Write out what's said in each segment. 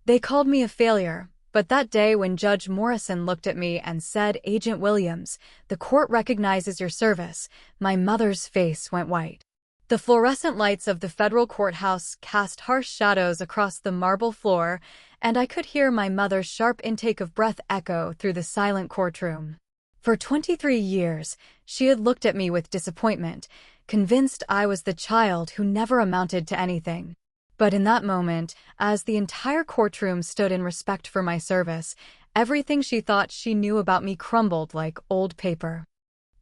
They called me a failure, but that day when Judge Morrison looked at me and said, "Agent Williams, the court recognizes your service," my mother's face went white. The fluorescent lights of the federal courthouse cast harsh shadows across the marble floor, and I could hear my mother's sharp intake of breath echo through the silent courtroom. For 23 years, she had looked at me with disappointment, convinced I was the child who never amounted to anything. But in that moment, as the entire courtroom stood in respect for my service, everything she thought she knew about me crumbled like old paper.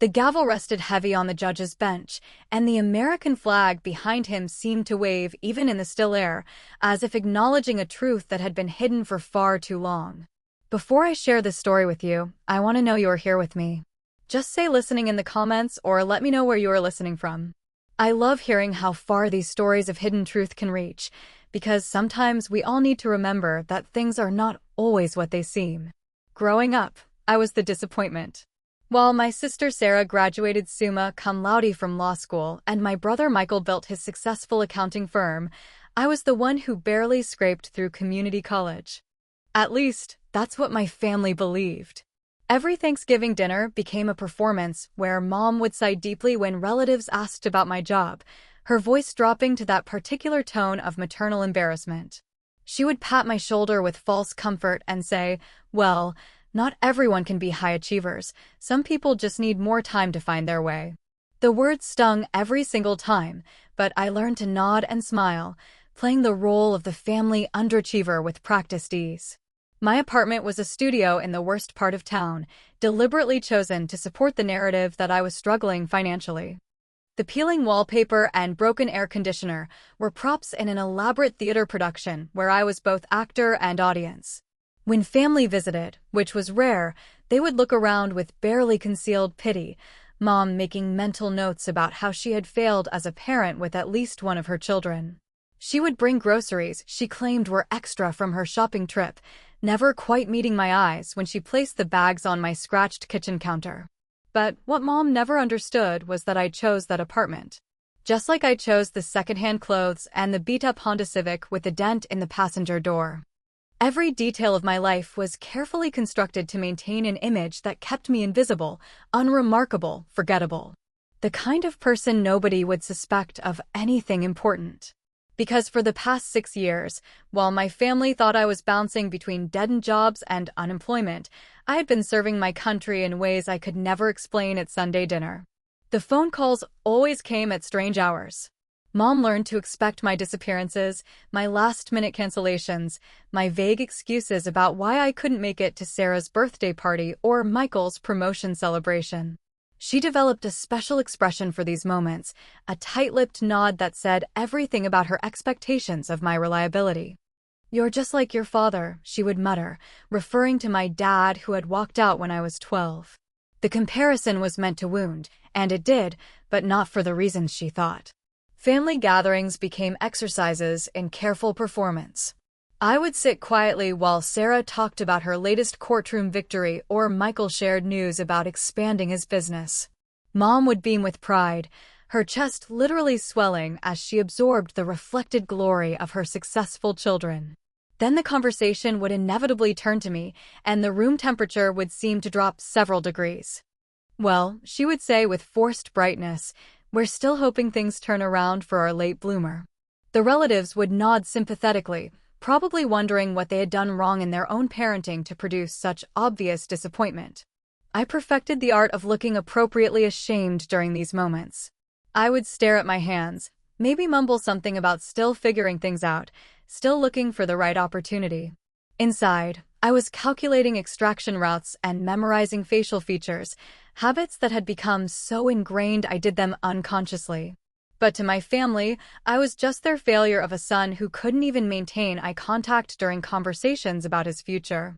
The gavel rested heavy on the judge's bench, and the American flag behind him seemed to wave even in the still air, as if acknowledging a truth that had been hidden for far too long. Before I share this story with you, I want to know you're here with me. Just say listening in the comments or let me know where you are listening from. I love hearing how far these stories of hidden truth can reach, because sometimes we all need to remember that things are not always what they seem. Growing up, I was the disappointment. While my sister Sarah graduated summa cum laude from law school and my brother Michael built his successful accounting firm, I was the one who barely scraped through community college. At least, that's what my family believed. Every Thanksgiving dinner became a performance where Mom would sigh deeply when relatives asked about my job, her voice dropping to that particular tone of maternal embarrassment. She would pat my shoulder with false comfort and say, "Well, not everyone can be high achievers. Some people just need more time to find their way." The words stung every single time, but I learned to nod and smile, playing the role of the family underachiever with practiced ease. My apartment was a studio in the worst part of town, deliberately chosen to support the narrative that I was struggling financially. The peeling wallpaper and broken air conditioner were props in an elaborate theater production where I was both actor and audience. When family visited, which was rare, they would look around with barely concealed pity, Mom making mental notes about how she had failed as a parent with at least one of her children. She would bring groceries she claimed were extra from her shopping trip, never quite meeting my eyes when she placed the bags on my scratched kitchen counter. But what Mom never understood was that I chose that apartment. Just like I chose the secondhand clothes and the beat-up Honda Civic with a dent in the passenger door. Every detail of my life was carefully constructed to maintain an image that kept me invisible, unremarkable, forgettable. The kind of person nobody would suspect of anything important. Because for the past 6 years, while my family thought I was bouncing between dead-end jobs and unemployment, I had been serving my country in ways I could never explain at Sunday dinner. The phone calls always came at strange hours. Mom learned to expect my disappearances, my last-minute cancellations, my vague excuses about why I couldn't make it to Sarah's birthday party or Michael's promotion celebration. She developed a special expression for these moments, a tight-lipped nod that said everything about her expectations of my reliability. "You're just like your father," she would mutter, referring to my dad who had walked out when I was 12. The comparison was meant to wound, and it did, but not for the reasons she thought. Family gatherings became exercises in careful performance. I would sit quietly while Sarah talked about her latest courtroom victory or Michael shared news about expanding his business. Mom would beam with pride, her chest literally swelling as she absorbed the reflected glory of her successful children. Then the conversation would inevitably turn to me, and the room temperature would seem to drop several degrees. "Well," she would say with forced brightness, "we're still hoping things turn around for our late bloomer." The relatives would nod sympathetically, probably wondering what they had done wrong in their own parenting to produce such obvious disappointment. I perfected the art of looking appropriately ashamed during these moments. I would stare at my hands, maybe mumble something about still figuring things out, still looking for the right opportunity. Inside, I was calculating extraction routes and memorizing facial features, habits that had become so ingrained I did them unconsciously. But to my family, I was just their failure of a son who couldn't even maintain eye contact during conversations about his future.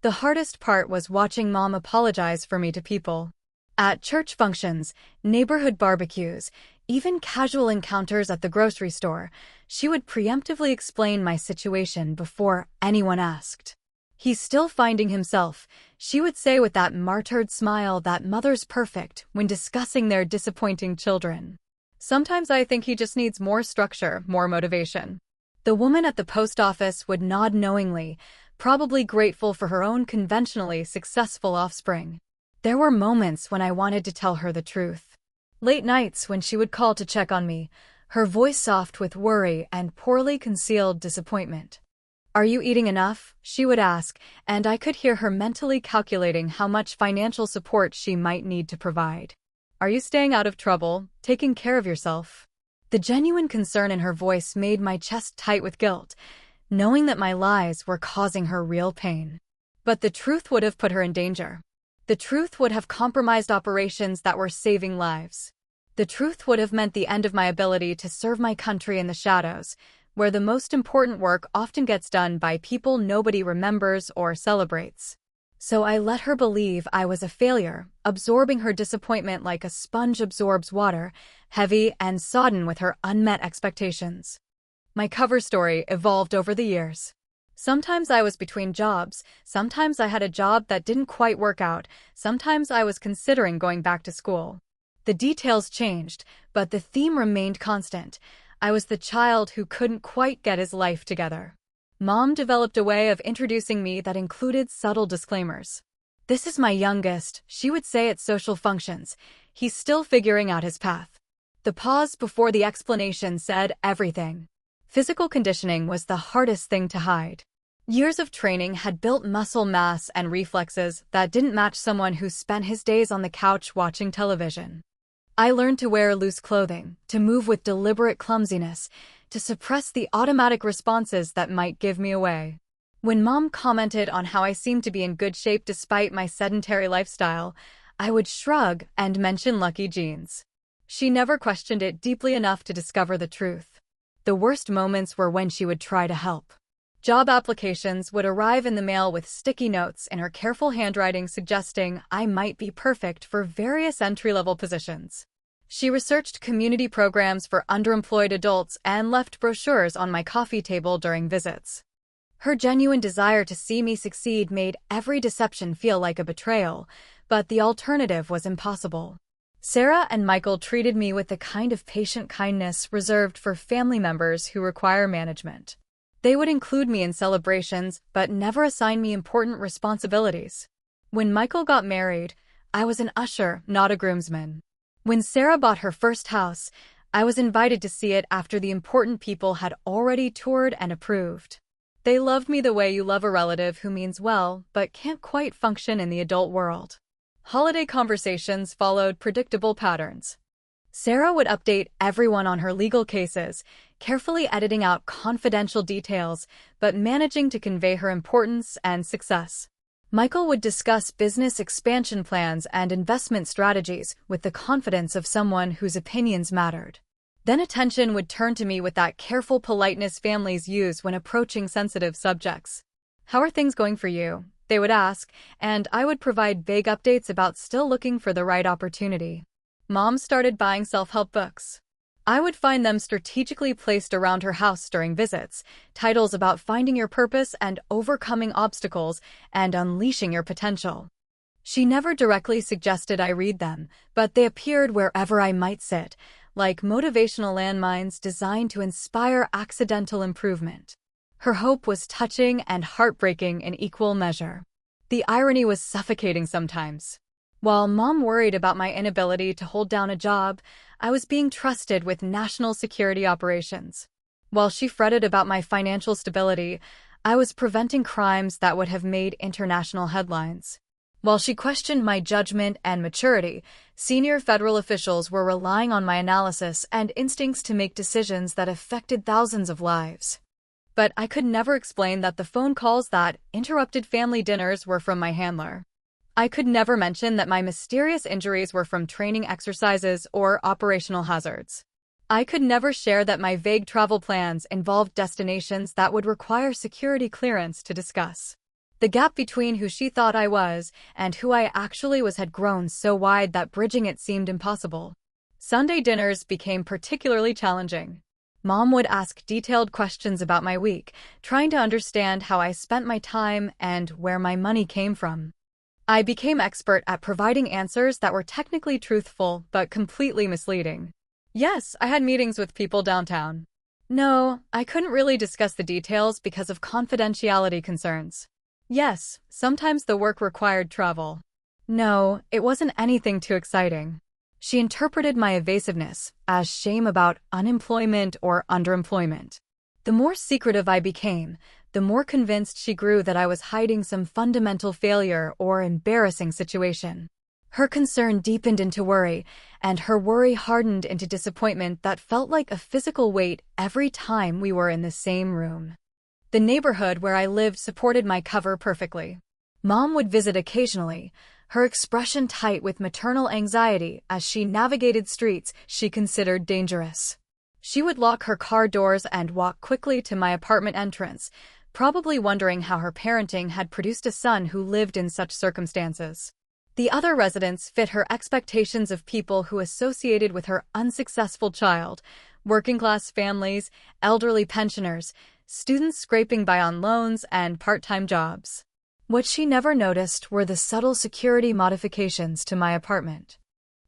The hardest part was watching Mom apologize for me to people. At church functions, neighborhood barbecues, even casual encounters at the grocery store, she would preemptively explain my situation before anyone asked. "He's still finding himself," she would say with that martyred smile that mothers perfect when discussing their disappointing children. "Sometimes I think he just needs more structure, more motivation." The woman at the post office would nod knowingly, probably grateful for her own conventionally successful offspring. There were moments when I wanted to tell her the truth. Late nights when she would call to check on me, her voice soft with worry and poorly concealed disappointment. "Are you eating enough?" she would ask, and I could hear her mentally calculating how much financial support she might need to provide. "Are you staying out of trouble, taking care of yourself?" The genuine concern in her voice made my chest tight with guilt, knowing that my lies were causing her real pain. But the truth would have put her in danger. The truth would have compromised operations that were saving lives. The truth would have meant the end of my ability to serve my country in the shadows, where the most important work often gets done by people nobody remembers or celebrates. So I let her believe I was a failure, absorbing her disappointment like a sponge absorbs water, heavy and sodden with her unmet expectations. My cover story evolved over the years. Sometimes I was between jobs, sometimes I had a job that didn't quite work out, sometimes I was considering going back to school. The details changed, but the theme remained constant. I was the child who couldn't quite get his life together. Mom developed a way of introducing me that included subtle disclaimers. "This is my youngest," she would say at social functions. "He's still figuring out his path." The pause before the explanation said everything. Physical conditioning was the hardest thing to hide. Years of training had built muscle mass and reflexes that didn't match someone who spent his days on the couch watching television. I learned to wear loose clothing, to move with deliberate clumsiness, to suppress the automatic responses that might give me away. When Mom commented on how I seemed to be in good shape despite my sedentary lifestyle, I would shrug and mention lucky genes. She never questioned it deeply enough to discover the truth. The worst moments were when she would try to help. Job applications would arrive in the mail with sticky notes in her careful handwriting suggesting I might be perfect for various entry-level positions. She researched community programs for underemployed adults and left brochures on my coffee table during visits. Her genuine desire to see me succeed made every deception feel like a betrayal, but the alternative was impossible. Sarah and Michael treated me with the kind of patient kindness reserved for family members who require management. They would include me in celebrations, but never assign me important responsibilities. When Michael got married, I was an usher, not a groomsman. When Sarah bought her first house, I was invited to see it after the important people had already toured and approved. They loved me the way you love a relative who means well, but can't quite function in the adult world. Holiday conversations followed predictable patterns. Sarah would update everyone on her legal cases, carefully editing out confidential details, but managing to convey her importance and success. Michael would discuss business expansion plans and investment strategies with the confidence of someone whose opinions mattered. Then attention would turn to me with that careful politeness families use when approaching sensitive subjects. "How are things going for you?" they would ask, and I would provide vague updates about still looking for the right opportunity. Mom started buying self-help books. I would find them strategically placed around her house during visits, titles about finding your purpose and overcoming obstacles and unleashing your potential. She never directly suggested I read them, but they appeared wherever I might sit, like motivational landmines designed to inspire accidental improvement. Her hope was touching and heartbreaking in equal measure. The irony was suffocating sometimes. While Mom worried about my inability to hold down a job, I was being trusted with national security operations. While she fretted about my financial stability, I was preventing crimes that would have made international headlines. While she questioned my judgment and maturity, senior federal officials were relying on my analysis and instincts to make decisions that affected thousands of lives. But I could never explain that the phone calls that interrupted family dinners were from my handler. I could never mention that my mysterious injuries were from training exercises or operational hazards. I could never share that my vague travel plans involved destinations that would require security clearance to discuss. The gap between who she thought I was and who I actually was had grown so wide that bridging it seemed impossible. Sunday dinners became particularly challenging. Mom would ask detailed questions about my week, trying to understand how I spent my time and where my money came from. I became expert at providing answers that were technically truthful but completely misleading. Yes, I had meetings with people downtown. No, I couldn't really discuss the details because of confidentiality concerns. Yes, sometimes the work required travel. No, it wasn't anything too exciting. She interpreted my evasiveness as shame about unemployment or underemployment. The more secretive I became, the more convinced she grew that I was hiding some fundamental failure or embarrassing situation. Her concern deepened into worry, and her worry hardened into disappointment that felt like a physical weight every time we were in the same room. The neighborhood where I lived supported my cover perfectly. Mom would visit occasionally, her expression tight with maternal anxiety as she navigated streets she considered dangerous. She would lock her car doors and walk quickly to my apartment entrance, probably wondering how her parenting had produced a son who lived in such circumstances. The other residents fit her expectations of people who associated with her unsuccessful child: working-class families, elderly pensioners, students scraping by on loans, and part-time jobs. What she never noticed were the subtle security modifications to my apartment.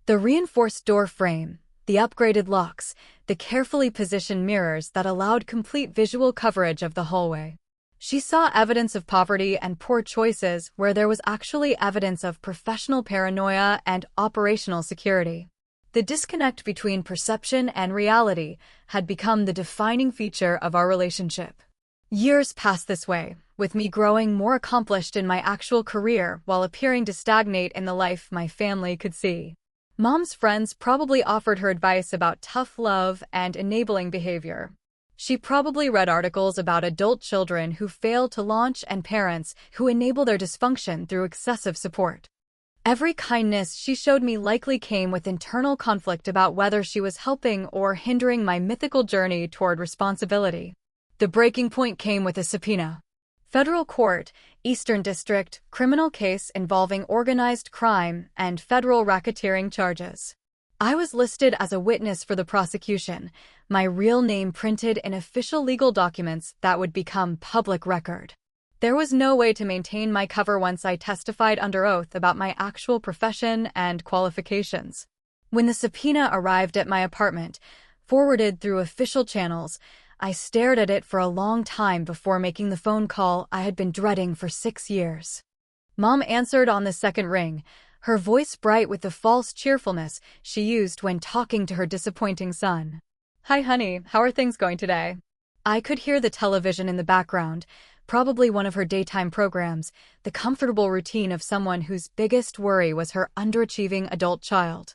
The reinforced door frame, the upgraded locks, the carefully positioned mirrors that allowed complete visual coverage of the hallway. She saw evidence of poverty and poor choices where there was actually evidence of professional paranoia and operational security. The disconnect between perception and reality had become the defining feature of our relationship. Years passed this way, with me growing more accomplished in my actual career while appearing to stagnate in the life my family could see. Mom's friends probably offered her advice about tough love and enabling behavior. She probably read articles about adult children who fail to launch and parents who enable their dysfunction through excessive support. Every kindness she showed me likely came with internal conflict about whether she was helping or hindering my mythical journey toward responsibility. The breaking point came with a subpoena. Federal Court, Eastern District, criminal case involving organized crime and federal racketeering charges. I was listed as a witness for the prosecution, my real name printed in official legal documents that would become public record. There was no way to maintain my cover once I testified under oath about my actual profession and qualifications. When the subpoena arrived at my apartment, forwarded through official channels, I stared at it for a long time before making the phone call I had been dreading for 6 years. Mom answered on the second ring, her voice bright with the false cheerfulness she used when talking to her disappointing son. "Hi, honey, how are things going today?" I could hear the television in the background, probably one of her daytime programs, the comfortable routine of someone whose biggest worry was her underachieving adult child.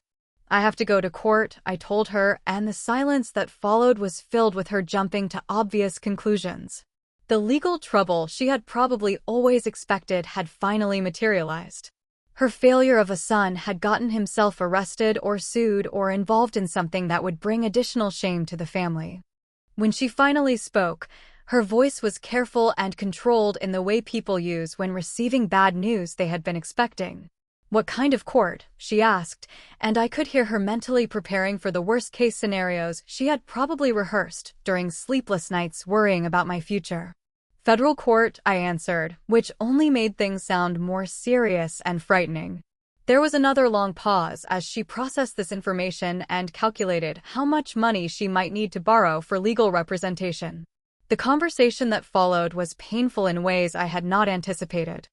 "I have to go to court," I told her, and the silence that followed was filled with her jumping to obvious conclusions. The legal trouble she had probably always expected had finally materialized. Her failure of a son had gotten himself arrested or sued or involved in something that would bring additional shame to the family. When she finally spoke, her voice was careful and controlled in the way people use when receiving bad news they had been expecting. "What kind of court?" she asked, and I could hear her mentally preparing for the worst-case scenarios she had probably rehearsed during sleepless nights worrying about my future. "Federal court," I answered, which only made things sound more serious and frightening. There was another long pause as she processed this information and calculated how much money she might need to borrow for legal representation. The conversation that followed was painful in ways I had not anticipated.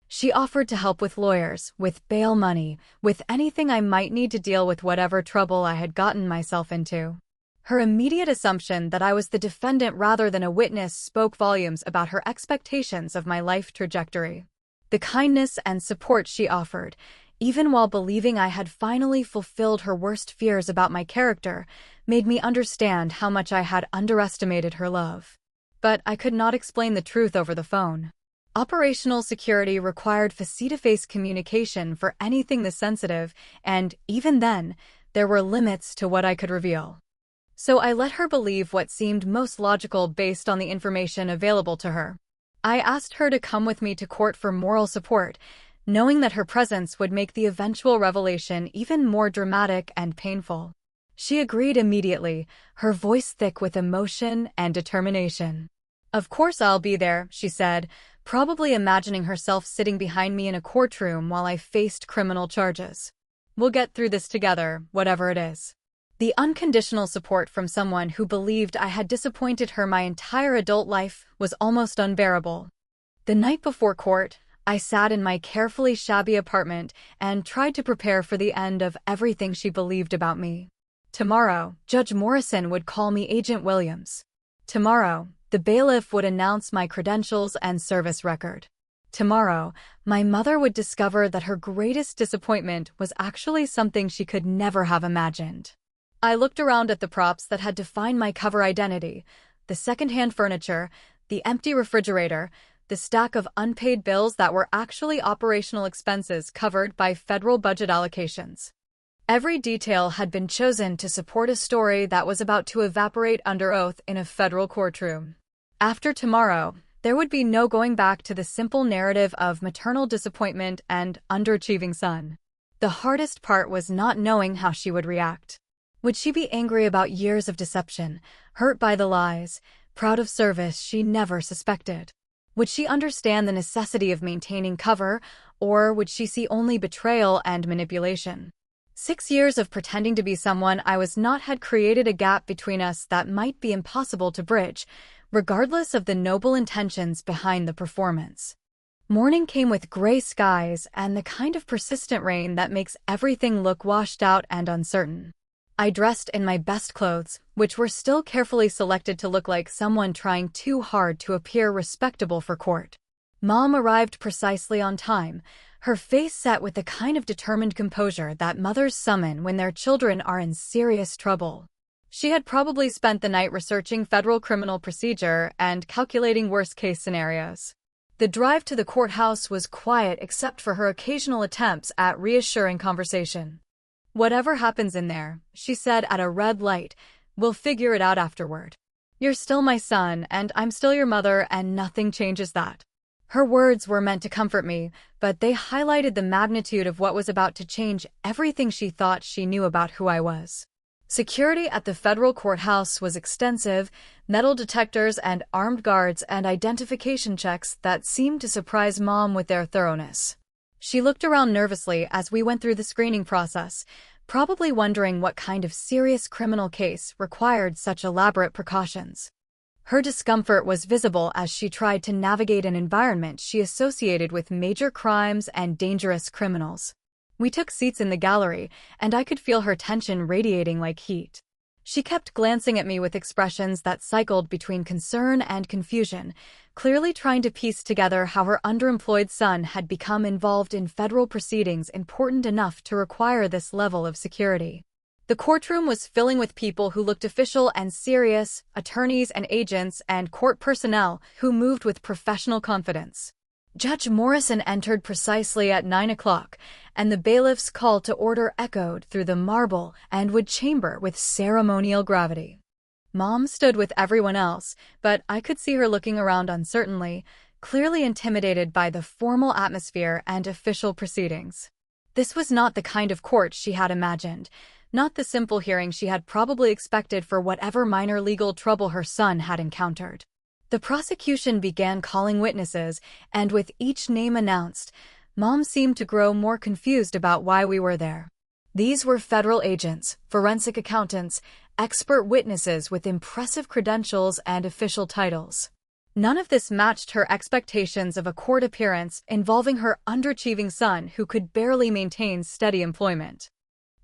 She offered to help with lawyers, with bail money, with anything I might need to deal with whatever trouble I had gotten myself into. Her immediate assumption that I was the defendant rather than a witness spoke volumes about her expectations of my life trajectory. The kindness and support she offered, even while believing I had finally fulfilled her worst fears about my character, made me understand how much I had underestimated her love. But I could not explain the truth over the phone. Operational security required face-to-face communication for anything this sensitive, and even then, there were limits to what I could reveal. So I let her believe what seemed most logical based on the information available to her. I asked her to come with me to court for moral support, knowing that her presence would make the eventual revelation even more dramatic and painful. She agreed immediately, her voice thick with emotion and determination. "Of course I'll be there," she said, probably imagining herself sitting behind me in a courtroom while I faced criminal charges. "We'll get through this together, whatever it is." The unconditional support from someone who believed I had disappointed her my entire adult life was almost unbearable. The night before court, I sat in my carefully shabby apartment and tried to prepare for the end of everything she believed about me. Tomorrow, Judge Morrison would call me Agent Williams. Tomorrow, the bailiff would announce my credentials and service record. Tomorrow, my mother would discover that her greatest disappointment was actually something she could never have imagined. I looked around at the props that had defined my cover identity: the secondhand furniture, the empty refrigerator, the stack of unpaid bills that were actually operational expenses covered by federal budget allocations. Every detail had been chosen to support a story that was about to evaporate under oath in a federal courtroom. After tomorrow, there would be no going back to the simple narrative of maternal disappointment and underachieving son. The hardest part was not knowing how she would react. Would she be angry about years of deception, hurt by the lies, proud of service she never suspected? Would she understand the necessity of maintaining cover, or would she see only betrayal and manipulation? 6 years of pretending to be someone I was not had created a gap between us that might be impossible to bridge, regardless of the noble intentions behind the performance. Morning came with gray skies and the kind of persistent rain that makes everything look washed out and uncertain. I dressed in my best clothes, which were still carefully selected to look like someone trying too hard to appear respectable for court. Mom arrived precisely on time, her face set with the kind of determined composure that mothers summon when their children are in serious trouble. She had probably spent the night researching federal criminal procedure and calculating worst-case scenarios. The drive to the courthouse was quiet except for her occasional attempts at reassuring conversation. "Whatever happens in there," she said at a red light, "we'll figure it out afterward. You're still my son, and I'm still your mother, and nothing changes that." Her words were meant to comfort me, but they highlighted the magnitude of what was about to change everything she thought she knew about who I was. Security at the federal courthouse was extensive: metal detectors and armed guards and identification checks that seemed to surprise Mom with their thoroughness. She looked around nervously as we went through the screening process, probably wondering what kind of serious criminal case required such elaborate precautions. Her discomfort was visible as she tried to navigate an environment she associated with major crimes and dangerous criminals. We took seats in the gallery, and I could feel her tension radiating like heat. She kept glancing at me with expressions that cycled between concern and confusion, clearly trying to piece together how her underemployed son had become involved in federal proceedings important enough to require this level of security. The courtroom was filling with people who looked official and serious: attorneys and agents and court personnel who moved with professional confidence. Judge Morrison entered precisely at 9 o'clock, and the bailiff's call to order echoed through the marble and wood chamber with ceremonial gravity. Mom stood with everyone else, but I could see her looking around uncertainly, clearly intimidated by the formal atmosphere and official proceedings. This was not the kind of court she had imagined, not the simple hearing she had probably expected for whatever minor legal trouble her son had encountered. The prosecution began calling witnesses, and with each name announced, Mom seemed to grow more confused about why we were there. These were federal agents, forensic accountants, expert witnesses with impressive credentials and official titles. None of this matched her expectations of a court appearance involving her underachieving son who could barely maintain steady employment.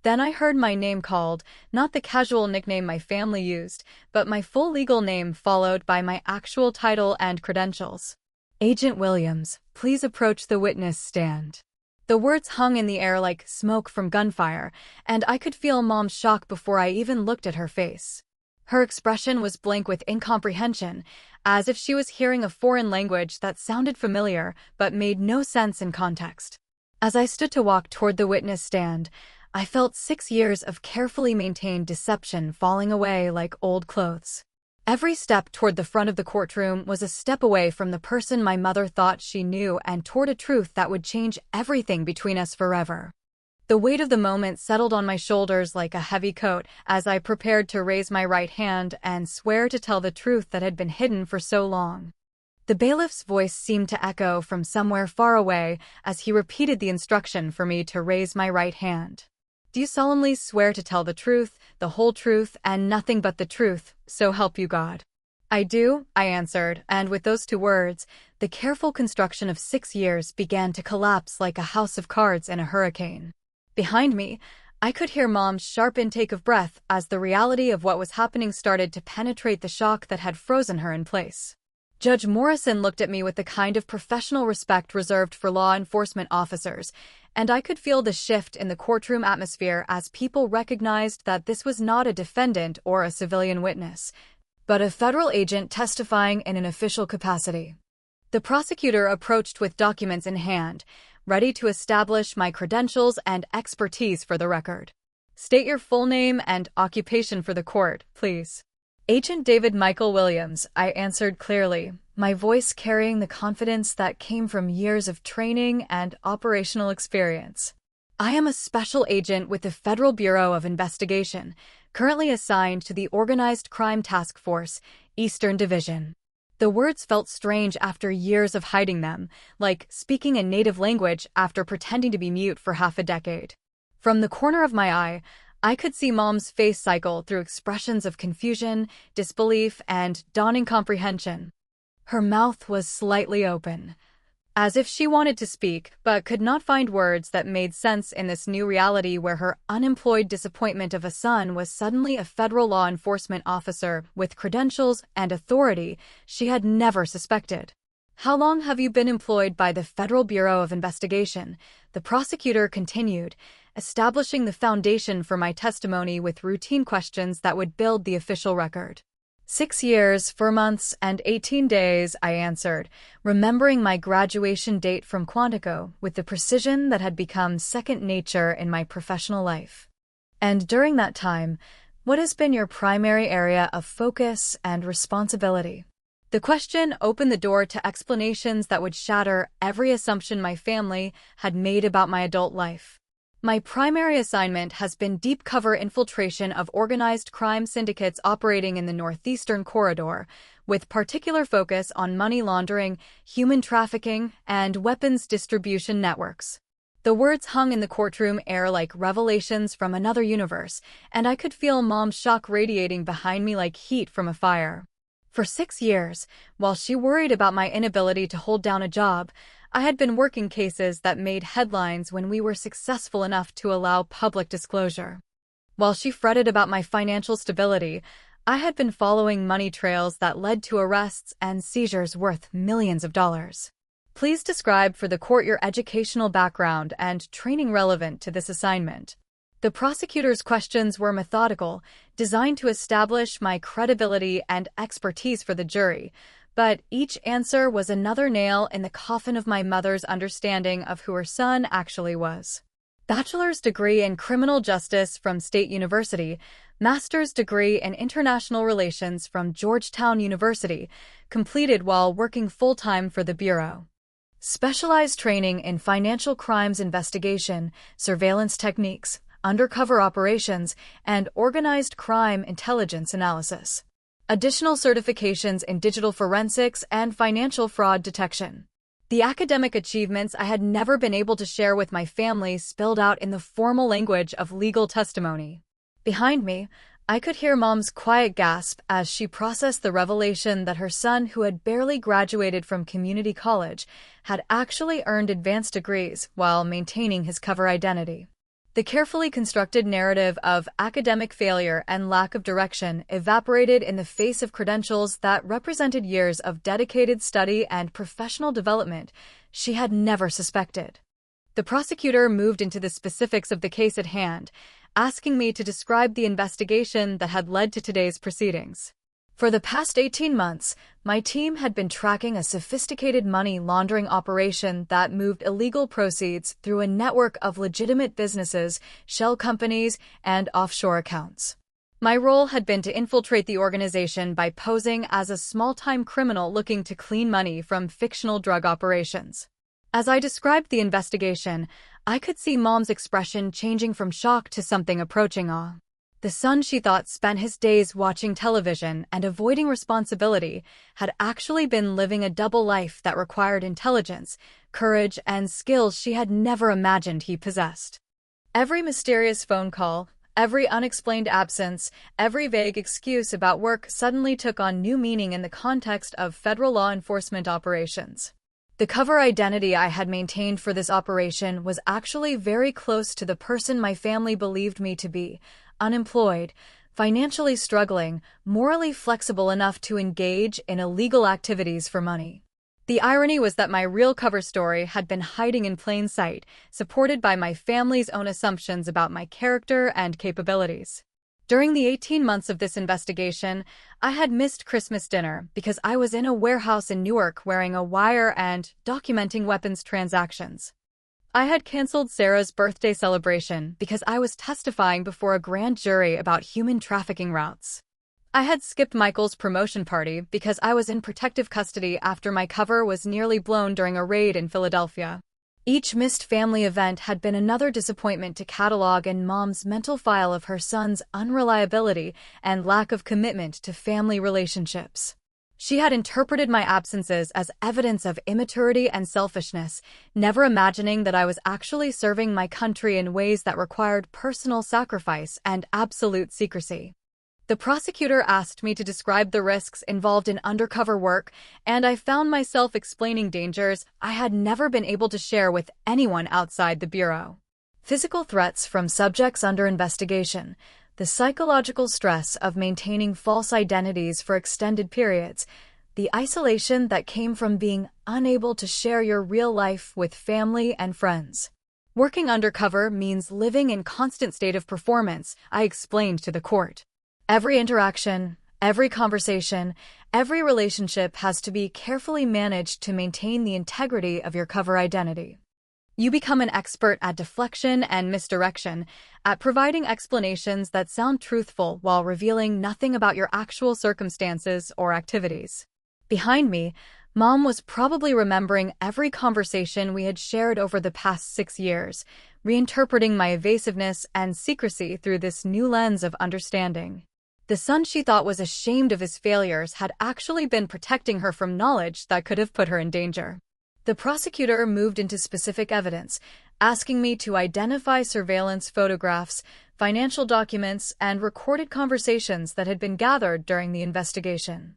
Then I heard my name called, not the casual nickname my family used, but my full legal name followed by my actual title and credentials. "Agent Williams, please approach the witness stand." The words hung in the air like smoke from gunfire, and I could feel Mom's shock before I even looked at her face. Her expression was blank with incomprehension, as if she was hearing a foreign language that sounded familiar but made no sense in context. As I stood to walk toward the witness stand, I felt 6 years of carefully maintained deception falling away like old clothes. Every step toward the front of the courtroom was a step away from the person my mother thought she knew and toward a truth that would change everything between us forever. The weight of the moment settled on my shoulders like a heavy coat as I prepared to raise my right hand and swear to tell the truth that had been hidden for so long. The bailiff's voice seemed to echo from somewhere far away as he repeated the instruction for me to raise my right hand. Do you solemnly swear to tell the truth, the whole truth, and nothing but the truth, so help you God? I do, I answered, and with those 2 words, the careful construction of 6 years began to collapse like a house of cards in a hurricane. Behind me, I could hear Mom's sharp intake of breath as the reality of what was happening started to penetrate the shock that had frozen her in place. Judge Morrison looked at me with the kind of professional respect reserved for law enforcement officers, and I could feel the shift in the courtroom atmosphere as people recognized that this was not a defendant or a civilian witness, but a federal agent testifying in an official capacity. The prosecutor approached with documents in hand, ready to establish my credentials and expertise for the record. State your full name and occupation for the court, please. Agent David Michael Williams, I answered clearly, my voice carrying the confidence that came from years of training and operational experience. I am a special agent with the Federal Bureau of Investigation, currently assigned to the Organized Crime Task Force, Eastern Division. The words felt strange after years of hiding them, like speaking a native language after pretending to be mute for half a decade. From the corner of my eye, I could see Mom's face cycle through expressions of confusion, disbelief, and dawning comprehension. Her mouth was slightly open, as if she wanted to speak, but could not find words that made sense in this new reality where her unemployed disappointment of a son was suddenly a federal law enforcement officer with credentials and authority she had never suspected. How long have you been employed by the Federal Bureau of Investigation? The prosecutor continued, establishing the foundation for my testimony with routine questions that would build the official record. 6 years, 4 months, and 18 days, I answered, remembering my graduation date from Quantico with the precision that had become second nature in my professional life. And during that time, what has been your primary area of focus and responsibility? The question opened the door to explanations that would shatter every assumption my family had made about my adult life. My primary assignment has been deep cover infiltration of organized crime syndicates operating in the Northeastern Corridor, with particular focus on money laundering, human trafficking, and weapons distribution networks. The words hung in the courtroom air like revelations from another universe, and I could feel Mom's shock radiating behind me like heat from a fire. For 6 years, while she worried about my inability to hold down a job, I had been working cases that made headlines when we were successful enough to allow public disclosure. While she fretted about my financial stability, I had been following money trails that led to arrests and seizures worth millions of dollars. Please describe for the court your educational background and training relevant to this assignment. The prosecutor's questions were methodical, designed to establish my credibility and expertise for the jury, but each answer was another nail in the coffin of my mother's understanding of who her son actually was. Bachelor's degree in criminal justice from State University, master's degree in international relations from Georgetown University, completed while working full-time for the Bureau. Specialized training in financial crimes investigation, surveillance techniques, undercover operations, and organized crime intelligence analysis. Additional certifications in digital forensics and financial fraud detection. The academic achievements I had never been able to share with my family spilled out in the formal language of legal testimony. Behind me, I could hear Mom's quiet gasp as she processed the revelation that her son, who had barely graduated from community college, had actually earned advanced degrees while maintaining his cover identity. The carefully constructed narrative of academic failure and lack of direction evaporated in the face of credentials that represented years of dedicated study and professional development she had never suspected. The prosecutor moved into the specifics of the case at hand, asking me to describe the investigation that had led to today's proceedings. For the past 18 months, my team had been tracking a sophisticated money laundering operation that moved illegal proceeds through a network of legitimate businesses, shell companies, and offshore accounts. My role had been to infiltrate the organization by posing as a small-time criminal looking to clean money from fictional drug operations. As I described the investigation, I could see Mom's expression changing from shock to something approaching awe. The son she thought spent his days watching television and avoiding responsibility had actually been living a double life that required intelligence, courage, and skills she had never imagined he possessed. Every mysterious phone call, every unexplained absence, every vague excuse about work suddenly took on new meaning in the context of federal law enforcement operations. The cover identity I had maintained for this operation was actually very close to the person my family believed me to be: unemployed, financially struggling, morally flexible enough to engage in illegal activities for money. The irony was that my real cover story had been hiding in plain sight, supported by my family's own assumptions about my character and capabilities. During the 18 months of this investigation, I had missed Christmas dinner because I was in a warehouse in Newark wearing a wire and documenting weapons transactions. I had canceled Sarah's birthday celebration because I was testifying before a grand jury about human trafficking routes. I had skipped Michael's promotion party because I was in protective custody after my cover was nearly blown during a raid in Philadelphia. Each missed family event had been another disappointment to catalog in Mom's mental file of her son's unreliability and lack of commitment to family relationships. She had interpreted my absences as evidence of immaturity and selfishness, never imagining that I was actually serving my country in ways that required personal sacrifice and absolute secrecy. The prosecutor asked me to describe the risks involved in undercover work, and I found myself explaining dangers I had never been able to share with anyone outside the Bureau. Physical threats from subjects under investigation, the psychological stress of maintaining false identities for extended periods, the isolation that came from being unable to share your real life with family and friends. Working undercover means living in constant state of performance, I explained to the court. Every interaction, every conversation, every relationship has to be carefully managed to maintain the integrity of your cover identity. You become an expert at deflection and misdirection, at providing explanations that sound truthful while revealing nothing about your actual circumstances or activities. Behind me, Mom was probably remembering every conversation we had shared over the past 6 years, reinterpreting my evasiveness and secrecy through this new lens of understanding. The son she thought was ashamed of his failures had actually been protecting her from knowledge that could have put her in danger. The prosecutor moved into specific evidence, asking me to identify surveillance photographs, financial documents, and recorded conversations that had been gathered during the investigation.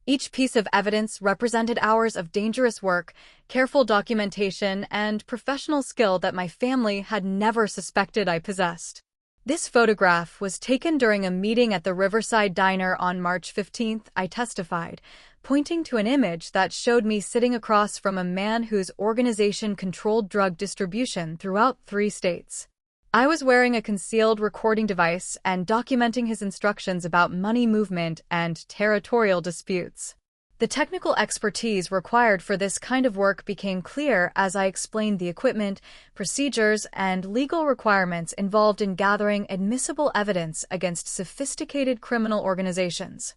Each piece of evidence represented hours of dangerous work, careful documentation, and professional skill that my family had never suspected I possessed. This photograph was taken during a meeting at the Riverside Diner on March 15th, I testified, pointing to an image that showed me sitting across from a man whose organization controlled drug distribution throughout 3 states. I was wearing a concealed recording device and documenting his instructions about money movement and territorial disputes. The technical expertise required for this kind of work became clear as I explained the equipment, procedures, and legal requirements involved in gathering admissible evidence against sophisticated criminal organizations.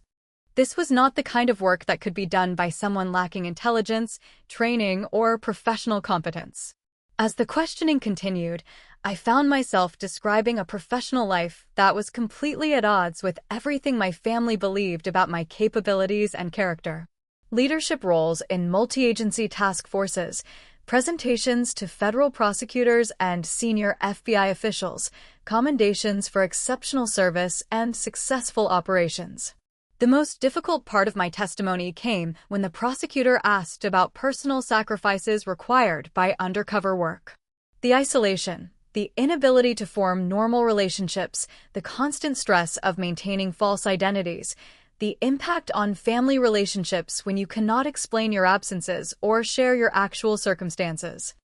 This was not the kind of work that could be done by someone lacking intelligence, training, or professional competence. As the questioning continued, I found myself describing a professional life that was completely at odds with everything my family believed about my capabilities and character. Leadership roles in multi-agency task forces, presentations to federal prosecutors and senior FBI officials, commendations for exceptional service, and successful operations. The most difficult part of my testimony came when the prosecutor asked about personal sacrifices required by undercover work. The isolation, the inability to form normal relationships, the constant stress of maintaining false identities, the impact on family relationships when you cannot explain your absences or share your actual circumstances.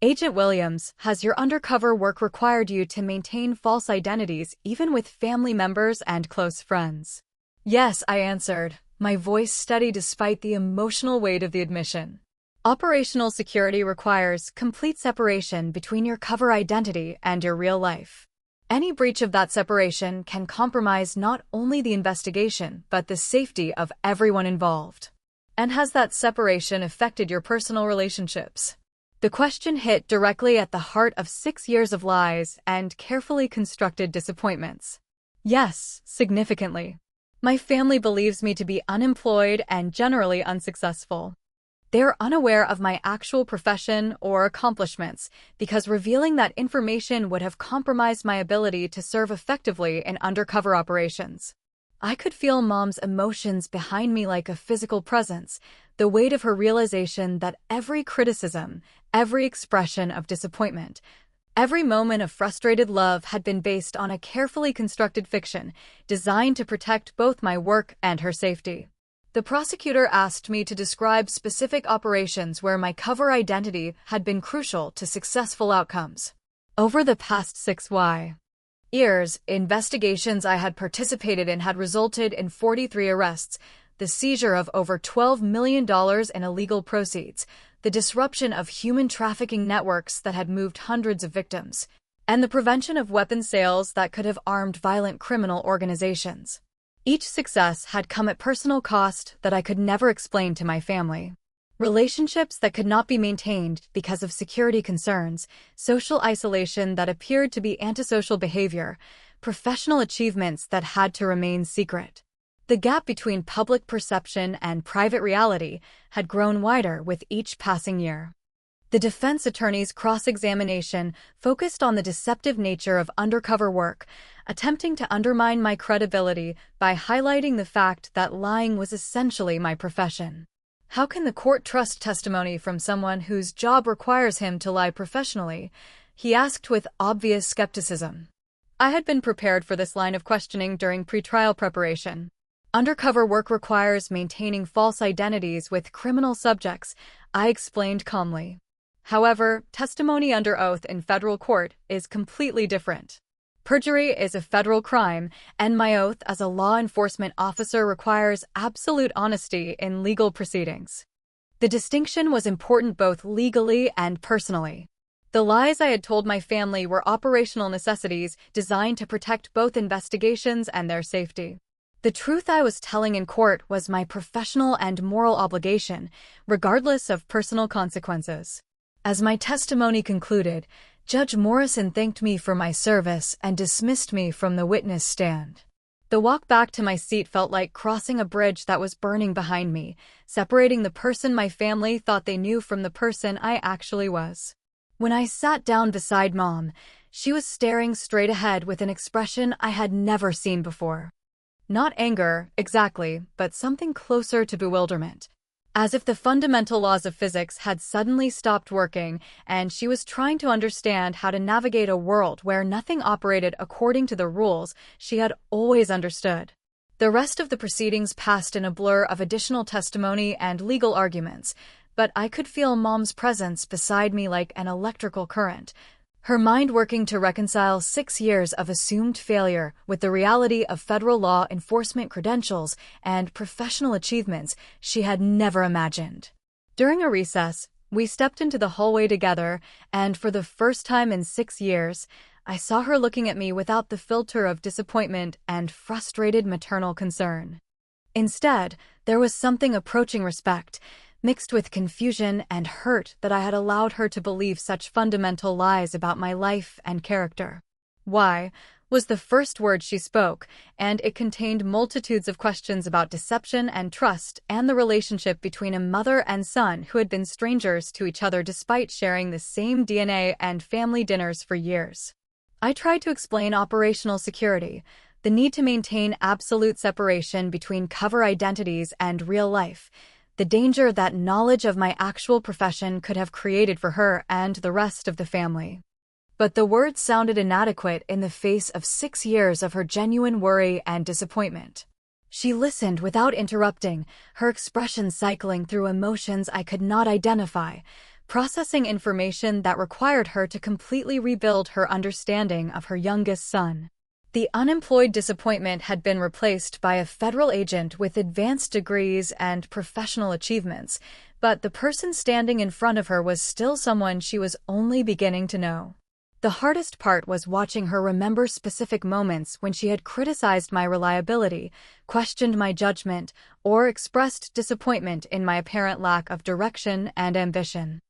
Agent Williams, has your undercover work required you to maintain false identities even with family members and close friends? Yes, I answered, my voice steady despite the emotional weight of the admission. Operational security requires complete separation between your cover identity and your real life. Any breach of that separation can compromise not only the investigation, but the safety of everyone involved. And has that separation affected your personal relationships? The question hit directly at the heart of 6 years of lies and carefully constructed disappointments. Yes, significantly. My family believes me to be unemployed and generally unsuccessful. They're unaware of my actual profession or accomplishments because revealing that information would have compromised my ability to serve effectively in undercover operations. I could feel Mom's emotions behind me like a physical presence, the weight of her realization that every criticism, every expression of disappointment, every moment of frustrated love had been based on a carefully constructed fiction designed to protect both my work and her safety. The prosecutor asked me to describe specific operations where my cover identity had been crucial to successful outcomes. Over the past 6 years, investigations I had participated in had resulted in 43 arrests, the seizure of over $12 million in illegal proceeds, the disruption of human trafficking networks that had moved hundreds of victims, and the prevention of weapons sales that could have armed violent criminal organizations. Each success had come at personal cost that I could never explain to my family. Relationships that could not be maintained because of security concerns, social isolation that appeared to be antisocial behavior, professional achievements that had to remain secret. The gap between public perception and private reality had grown wider with each passing year. The defense attorney's cross-examination focused on the deceptive nature of undercover work, attempting to undermine my credibility by highlighting the fact that lying was essentially my profession. How can the court trust testimony from someone whose job requires him to lie professionally? He asked with obvious skepticism. I had been prepared for this line of questioning during pretrial preparation. Undercover work requires maintaining false identities with criminal subjects, I explained calmly. However, testimony under oath in federal court is completely different. Perjury is a federal crime, and my oath as a law enforcement officer requires absolute honesty in legal proceedings. The distinction was important both legally and personally. The lies I had told my family were operational necessities designed to protect both investigations and their safety. The truth I was telling in court was my professional and moral obligation, regardless of personal consequences. As my testimony concluded, Judge Morrison thanked me for my service and dismissed me from the witness stand. The walk back to my seat felt like crossing a bridge that was burning behind me, separating the person my family thought they knew from the person I actually was. When I sat down beside Mom, she was staring straight ahead with an expression I had never seen before. Not anger, exactly, but something closer to bewilderment. As if the fundamental laws of physics had suddenly stopped working, and she was trying to understand how to navigate a world where nothing operated according to the rules she had always understood. The rest of the proceedings passed in a blur of additional testimony and legal arguments, but I could feel Mom's presence beside me like an electrical current, her mind working to reconcile 6 years of assumed failure with the reality of federal law enforcement credentials and professional achievements she had never imagined. During a recess, we stepped into the hallway together, and for the first time in 6 years, I saw her looking at me without the filter of disappointment and frustrated maternal concern. Instead, there was something approaching respect, mixed with confusion and hurt that I had allowed her to believe such fundamental lies about my life and character. "Why?" was the first word she spoke, and it contained multitudes of questions about deception and trust and the relationship between a mother and son who had been strangers to each other despite sharing the same DNA and family dinners for years. I tried to explain operational security, the need to maintain absolute separation between cover identities and real life, the danger that knowledge of my actual profession could have created for her and the rest of the family. But the words sounded inadequate in the face of 6 years of her genuine worry and disappointment. She listened without interrupting, her expression cycling through emotions I could not identify, processing information that required her to completely rebuild her understanding of her youngest son. The unemployed disappointment had been replaced by a federal agent with advanced degrees and professional achievements, but the person standing in front of her was still someone she was only beginning to know. The hardest part was watching her remember specific moments when she had criticized my reliability, questioned my judgment, or expressed disappointment in my apparent lack of direction and ambition.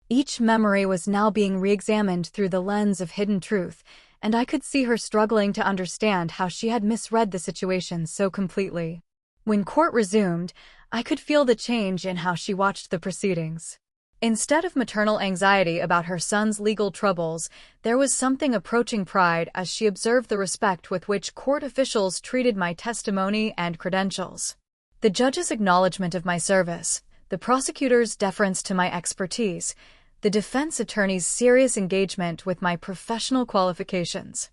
Each memory was now being re-examined through the lens of hidden truth, and I could see her struggling to understand how she had misread the situation so completely. When court resumed, I could feel the change in how she watched the proceedings. Instead of maternal anxiety about her son's legal troubles, there was something approaching pride as she observed the respect with which court officials treated my testimony and credentials. The judge's acknowledgement of my service, the prosecutor's deference to my expertise, the defense attorney's serious engagement with my professional qualifications.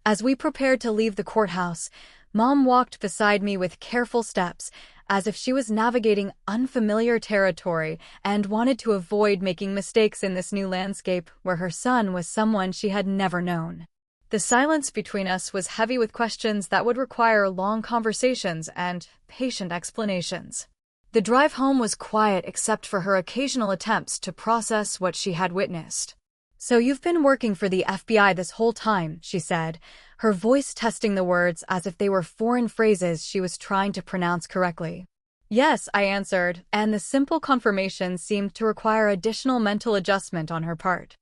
As we prepared to leave the courthouse, Mom walked beside me with careful steps, as if she was navigating unfamiliar territory and wanted to avoid making mistakes in this new landscape where her son was someone she had never known. The silence between us was heavy with questions that would require long conversations and patient explanations. The drive home was quiet except for her occasional attempts to process what she had witnessed. "So you've been working for the FBI this whole time," she said, her voice testing the words as if they were foreign phrases she was trying to pronounce correctly. "Yes," I answered, and the simple confirmation seemed to require additional mental adjustment on her part.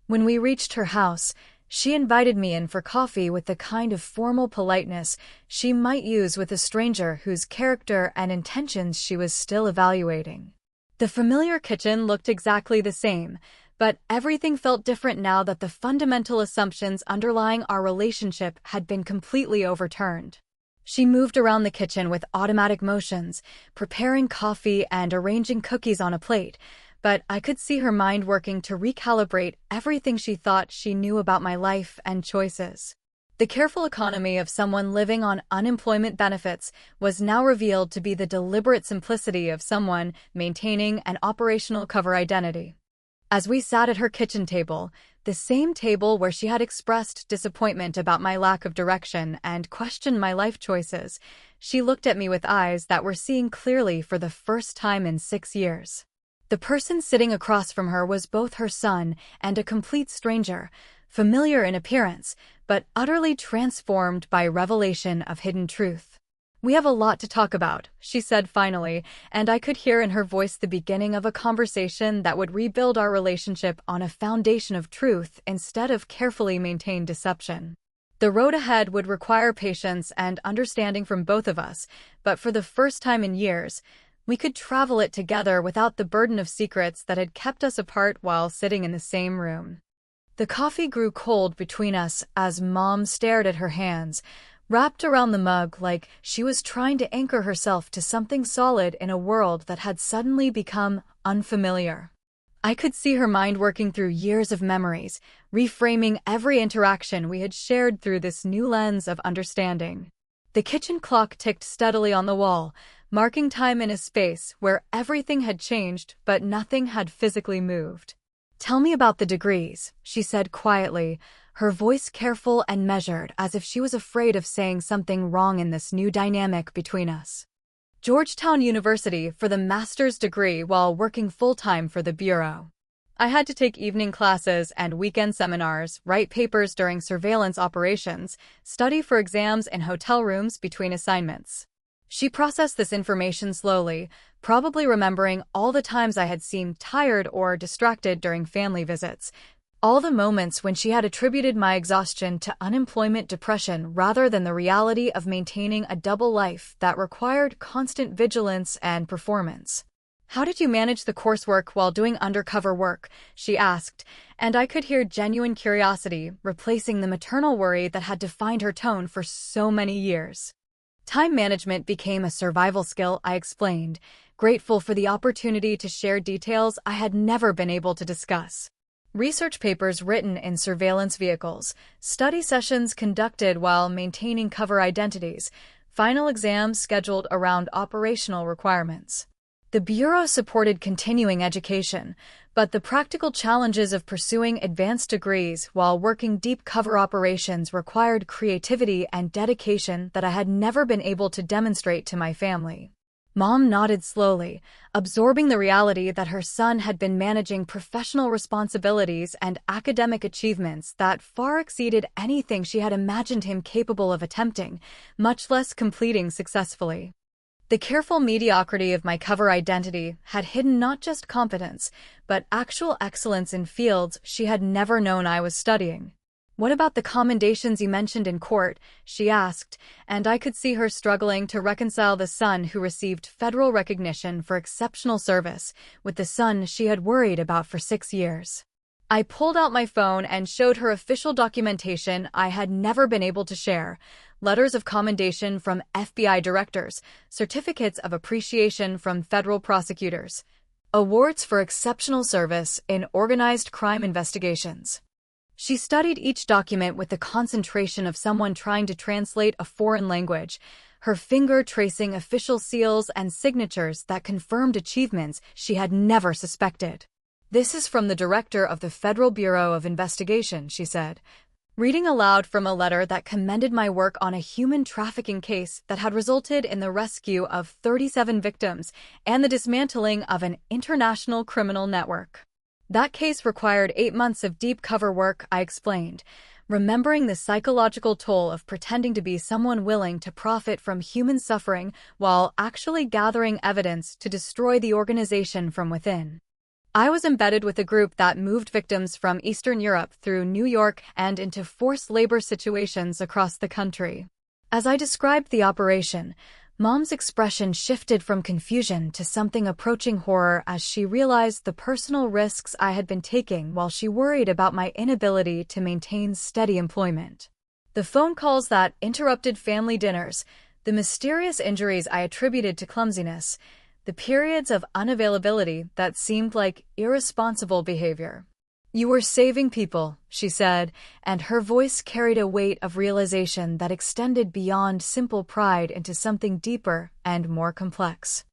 When we reached her house, she invited me in for coffee with the kind of formal politeness she might use with a stranger whose character and intentions she was still evaluating. The familiar kitchen looked exactly the same, but everything felt different now that the fundamental assumptions underlying our relationship had been completely overturned. She moved around the kitchen with automatic motions, preparing coffee and arranging cookies on a plate, but I could see her mind working to recalibrate everything she thought she knew about my life and choices. The careful economy of someone living on unemployment benefits was now revealed to be the deliberate simplicity of someone maintaining an operational cover identity. As we sat at her kitchen table, the same table where she had expressed disappointment about my lack of direction and questioned my life choices, she looked at me with eyes that were seeing clearly for the first time in 6 years. The person sitting across from her was both her son and a complete stranger, familiar in appearance, but utterly transformed by revelation of hidden truth. "We have a lot to talk about," she said finally, and I could hear in her voice the beginning of a conversation that would rebuild our relationship on a foundation of truth instead of carefully maintained deception. The road ahead would require patience and understanding from both of us, but for the first time in years, we could travel it together without the burden of secrets that had kept us apart while sitting in the same room. The coffee grew cold between us as Mom stared at her hands, wrapped around the mug like she was trying to anchor herself to something solid in a world that had suddenly become unfamiliar. I could see her mind working through years of memories, reframing every interaction we had shared through this new lens of understanding. The kitchen clock ticked steadily on the wall, marking time in a space where everything had changed but nothing had physically moved. "Tell me about the degrees," she said quietly, her voice careful and measured as if she was afraid of saying something wrong in this new dynamic between us. "Georgetown University for the master's degree while working full-time for the Bureau. I had to take evening classes and weekend seminars, write papers during surveillance operations, study for exams in hotel rooms between assignments." She processed this information slowly, probably remembering all the times I had seemed tired or distracted during family visits, all the moments when she had attributed my exhaustion to unemployment depression rather than the reality of maintaining a double life that required constant vigilance and performance. "How did you manage the coursework while doing undercover work?" she asked, and I could hear genuine curiosity replacing the maternal worry that had defined her tone for so many years. "Time management became a survival skill," I explained, grateful for the opportunity to share details I had never been able to discuss. "Research papers written in surveillance vehicles, study sessions conducted while maintaining cover identities, final exams scheduled around operational requirements." The Bureau supported continuing education, but the practical challenges of pursuing advanced degrees while working deep cover operations required creativity and dedication that I had never been able to demonstrate to my family. Mom nodded slowly, absorbing the reality that her son had been managing professional responsibilities and academic achievements that far exceeded anything she had imagined him capable of attempting, much less completing successfully. The careful mediocrity of my cover identity had hidden not just competence, but actual excellence in fields she had never known I was studying. "What about the commendations you mentioned in court?" she asked, and I could see her struggling to reconcile the son who received federal recognition for exceptional service with the son she had worried about for 6 years. I pulled out my phone and showed her official documentation I had never been able to share: letters of commendation from FBI directors, certificates of appreciation from federal prosecutors, awards for exceptional service in organized crime investigations. She studied each document with the concentration of someone trying to translate a foreign language, her finger tracing official seals and signatures that confirmed achievements she had never suspected. "This is from the director of the Federal Bureau of Investigation," she said, reading aloud from a letter that commended my work on a human trafficking case that had resulted in the rescue of 37 victims and the dismantling of an international criminal network. "That case required 8 months of deep cover work," I explained, remembering the psychological toll of pretending to be someone willing to profit from human suffering while actually gathering evidence to destroy the organization from within. I was embedded with a group that moved victims from Eastern Europe through New York and into forced labor situations across the country. As I described the operation, Mom's expression shifted from confusion to something approaching horror as she realized the personal risks I had been taking while she worried about my inability to maintain steady employment. The phone calls that interrupted family dinners, the mysterious injuries I attributed to clumsiness, the periods of unavailability that seemed like irresponsible behavior. "You were saving people," she said, and her voice carried a weight of realization that extended beyond simple pride into something deeper and more complex.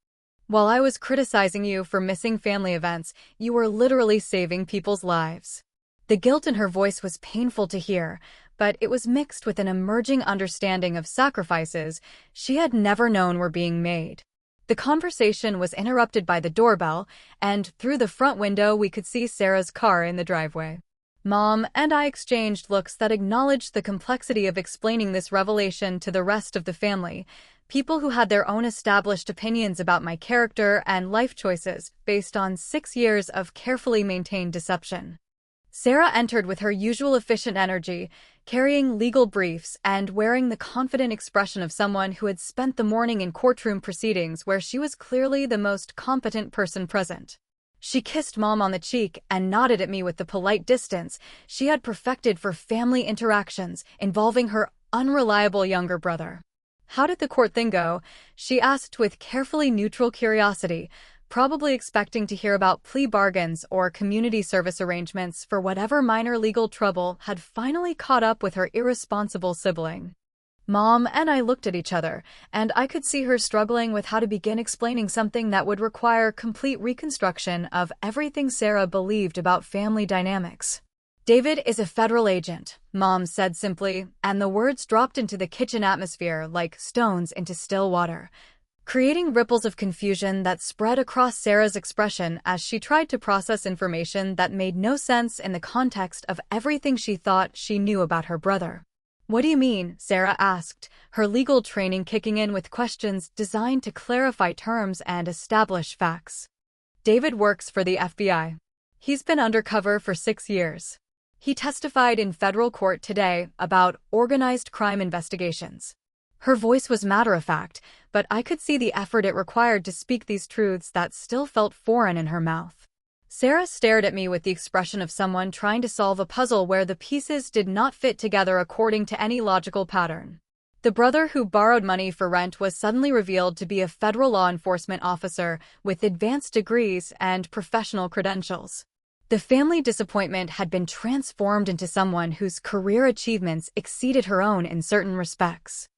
"While I was criticizing you for missing family events, you were literally saving people's lives." The guilt in her voice was painful to hear, but it was mixed with an emerging understanding of sacrifices she had never known were being made. The conversation was interrupted by the doorbell, and through the front window we could see Sarah's car in the driveway. Mom and I exchanged looks that acknowledged the complexity of explaining this revelation to the rest of the family, people who had their own established opinions about my character and life choices based on 6 years of carefully maintained deception. Sarah entered with her usual efficient energy, carrying legal briefs and wearing the confident expression of someone who had spent the morning in courtroom proceedings where she was clearly the most competent person present. She kissed Mom on the cheek and nodded at me with the polite distance she had perfected for family interactions involving her unreliable younger brother. "How did the court thing go?" she asked with carefully neutral curiosity, probably expecting to hear about plea bargains or community service arrangements for whatever minor legal trouble had finally caught up with her irresponsible sibling. Mom and I looked at each other, and I could see her struggling with how to begin explaining something that would require complete reconstruction of everything Sarah believed about family dynamics. "David is a federal agent," Mom said simply, and the words dropped into the kitchen atmosphere like stones into still water, creating ripples of confusion that spread across Sarah's expression as she tried to process information that made no sense in the context of everything she thought she knew about her brother. "What do you mean?" Sarah asked, her legal training kicking in with questions designed to clarify terms and establish facts. "David works for the FBI. He's been undercover for 6 years. He testified in federal court today about organized crime investigations." Her voice was matter-of-fact, but I could see the effort it required to speak these truths that still felt foreign in her mouth. Sarah stared at me with the expression of someone trying to solve a puzzle where the pieces did not fit together according to any logical pattern. The brother who borrowed money for rent was suddenly revealed to be a federal law enforcement officer with advanced degrees and professional credentials. The family disappointment had been transformed into someone whose career achievements exceeded her own in certain respects.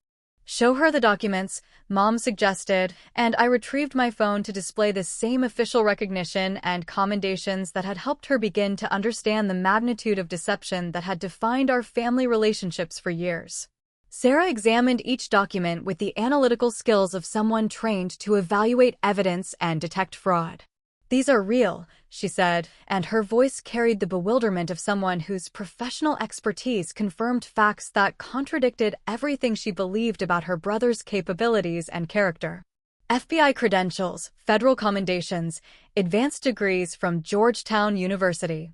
"Show her the documents," Mom suggested, and I retrieved my phone to display the same official recognition and commendations that had helped her begin to understand the magnitude of deception that had defined our family relationships for years. Sarah examined each document with the analytical skills of someone trained to evaluate evidence and detect fraud. "These are real," she said, and her voice carried the bewilderment of someone whose professional expertise confirmed facts that contradicted everything she believed about her brother's capabilities and character. FBI credentials, federal commendations, advanced degrees from Georgetown University.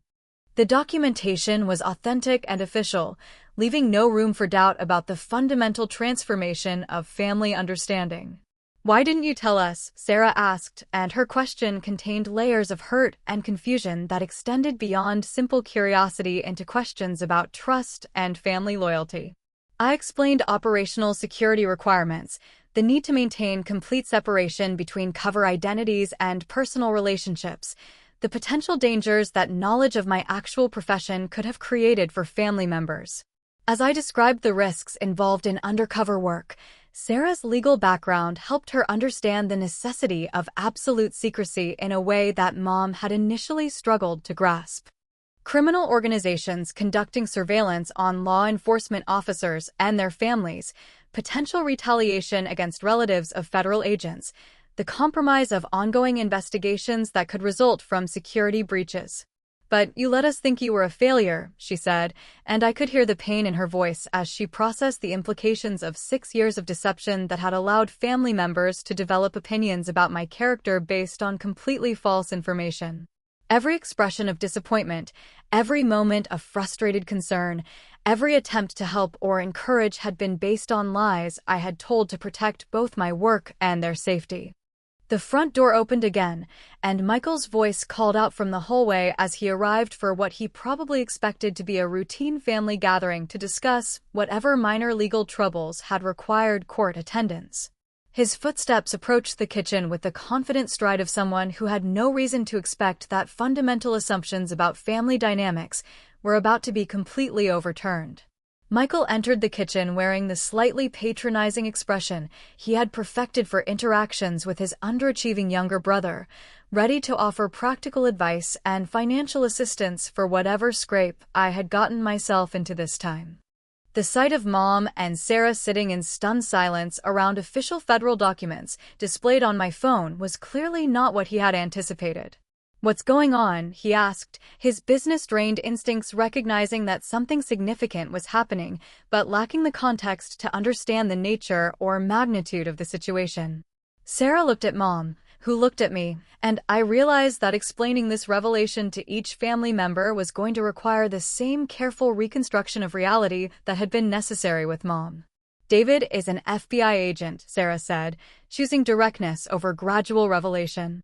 The documentation was authentic and official, leaving no room for doubt about the fundamental transformation of family understanding. "Why didn't you tell us?" Sarah asked, and her question contained layers of hurt and confusion that extended beyond simple curiosity into questions about trust and family loyalty. I explained operational security requirements, the need to maintain complete separation between cover identities and personal relationships, the potential dangers that knowledge of my actual profession could have created for family members. As I described the risks involved in undercover work, Sarah's legal background helped her understand the necessity of absolute secrecy in a way that Mom had initially struggled to grasp. Criminal organizations conducting surveillance on law enforcement officers and their families, potential retaliation against relatives of federal agents, the compromise of ongoing investigations that could result from security breaches. "But you let us think you were a failure," she said, and I could hear the pain in her voice as she processed the implications of 6 years of deception that had allowed family members to develop opinions about my character based on completely false information. Every expression of disappointment, every moment of frustrated concern, every attempt to help or encourage had been based on lies I had told to protect both my work and their safety. The front door opened again, and Michael's voice called out from the hallway as he arrived for what he probably expected to be a routine family gathering to discuss whatever minor legal troubles had required court attendance. His footsteps approached the kitchen with the confident stride of someone who had no reason to expect that fundamental assumptions about family dynamics were about to be completely overturned. Michael entered the kitchen wearing the slightly patronizing expression he had perfected for interactions with his underachieving younger brother, ready to offer practical advice and financial assistance for whatever scrape I had gotten myself into this time. The sight of Mom and Sarah sitting in stunned silence around official federal documents displayed on my phone was clearly not what he had anticipated. "What's going on?" he asked, his business-trained instincts recognizing that something significant was happening, but lacking the context to understand the nature or magnitude of the situation. Sarah looked at Mom, who looked at me, and I realized that explaining this revelation to each family member was going to require the same careful reconstruction of reality that had been necessary with Mom. "David is an FBI agent," Sarah said, choosing directness over gradual revelation.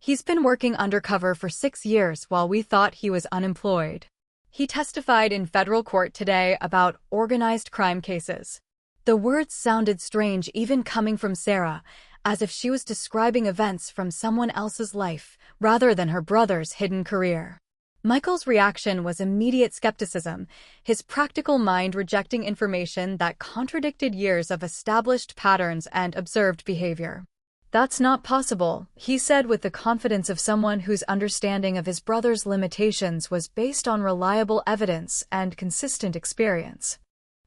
"He's been working undercover for 6 years while we thought he was unemployed. He testified in federal court today about organized crime cases." The words sounded strange even coming from Sarah, as if she was describing events from someone else's life, rather than her brother's hidden career. Michael's reaction was immediate skepticism, his practical mind rejecting information that contradicted years of established patterns and observed behavior. "That's not possible," he said with the confidence of someone whose understanding of his brother's limitations was based on reliable evidence and consistent experience.